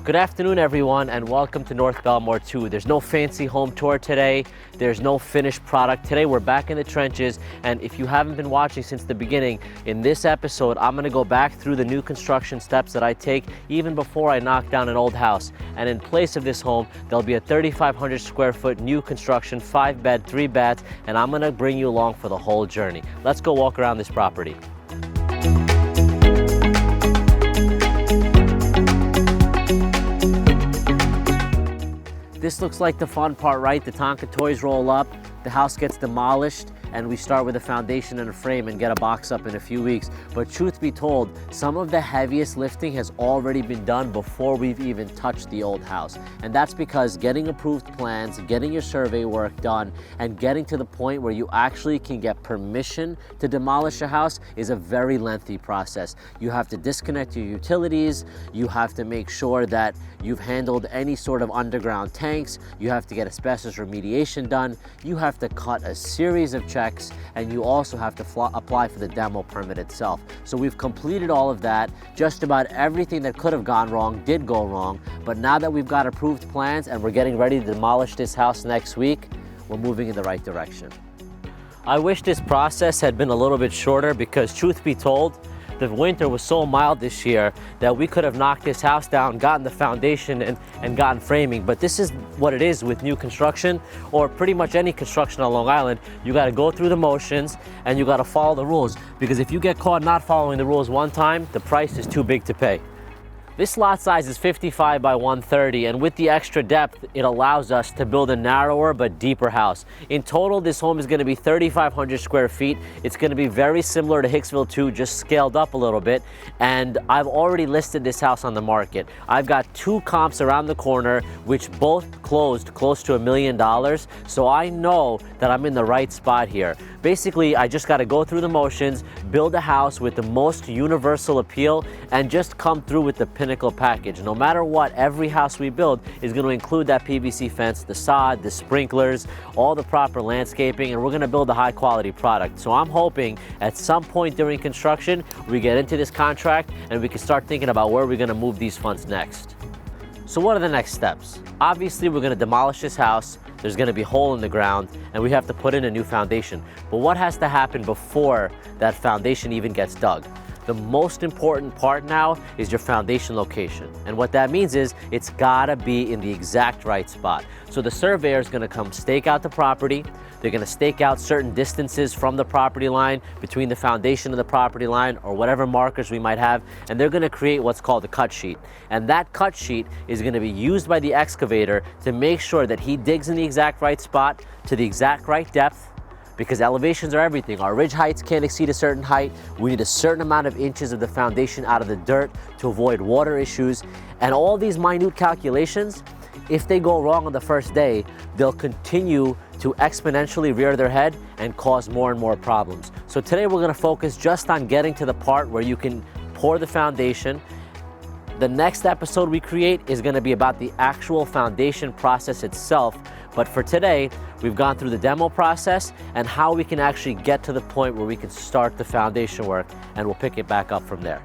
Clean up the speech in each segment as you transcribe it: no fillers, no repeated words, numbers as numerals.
Good afternoon, everyone, and welcome to North Bellmore 2. There's no fancy home tour today. There's no finished product. Today, we're back in the trenches, and if you haven't been watching since the beginning, in this episode, I'm gonna go back through the new construction steps that I take even before I knock down an old house. And in place of this home, there'll be a 3,500 square foot new construction, 5-bed, 3 baths, and I'm gonna bring you along for the whole journey. Let's go walk around this property. This looks like the fun part, right? The Tonka toys roll up, the house gets demolished, and we start with a foundation and a frame and get a box up in a few weeks. But truth be told, some of the heaviest lifting has already been done before we've even touched the old house. And that's because getting approved plans, getting your survey work done, and getting to the point where you actually can get permission to demolish a house is a very lengthy process. You have to disconnect your utilities, you have to make sure that you've handled any sort of underground tanks, you have to get asbestos remediation done, you have to cut a series of checks, and you also have to apply for the demo permit itself. So we've completed all of that. Just about everything that could have gone wrong did go wrong, but now that we've got approved plans and we're getting ready to demolish this house next week, we're moving in the right direction. I wish this process had been a little bit shorter because truth be told, the winter was so mild this year that we could have knocked this house down, gotten the foundation and gotten framing. But this is what it is with new construction, or pretty much any construction on Long Island. You gotta go through the motions and you gotta follow the rules, because if you get caught not following the rules one time, the price is too big to pay. This lot size is 55 by 130, and with the extra depth, it allows us to build a narrower but deeper house. In total, this home is gonna be 3,500 square feet. It's gonna be very similar to Hicksville 2, just scaled up a little bit. And I've already listed this house on the market. I've got 2 comps around the corner, which both closed close to $1 million. So I know that I'm in the right spot here. Basically, I just gotta go through the motions, build a house with the most universal appeal, and just come through with the pinnacle package. No matter what, every house we build is gonna include that PVC fence, the sod, the sprinklers, all the proper landscaping, and we're gonna build a high quality product. So I'm hoping at some point during construction, we get into this contract and we can start thinking about where we're gonna move these funds next. So what are the next steps? Obviously, we're gonna demolish this house. There's gonna be a hole in the ground and we have to put in a new foundation. But what has to happen before that foundation even gets dug? The most important part now is your foundation location. And what that means is it's gotta be in the exact right spot. So the surveyor is gonna come stake out the property. They're gonna stake out certain distances from the property line, between the foundation and the property line, or whatever markers we might have, and they're gonna create what's called a cut sheet. And that cut sheet is gonna be used by the excavator to make sure that he digs in the exact right spot, to the exact right depth, because elevations are everything. Our ridge heights can't exceed a certain height. We need a certain amount of inches of the foundation out of the dirt to avoid water issues. And all these minute calculations, if they go wrong on the first day, they'll continue to exponentially rear their head and cause more and more problems. So today we're gonna focus just on getting to the part where you can pour the foundation. The next episode we create is gonna be about the actual foundation process itself. But for today, we've gone through the demo process and how we can actually get to the point where we can start the foundation work, and we'll pick it back up from there.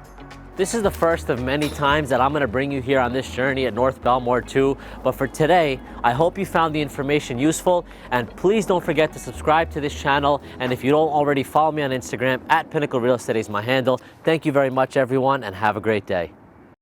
This is the first of many times that I'm gonna bring you here on this journey at North Bellmore 2. But for today, I hope you found the information useful, and please don't forget to subscribe to this channel. And if you don't already, follow me on Instagram, @Pinnacle Real Estate is my handle. Thank you very much, everyone, and have a great day.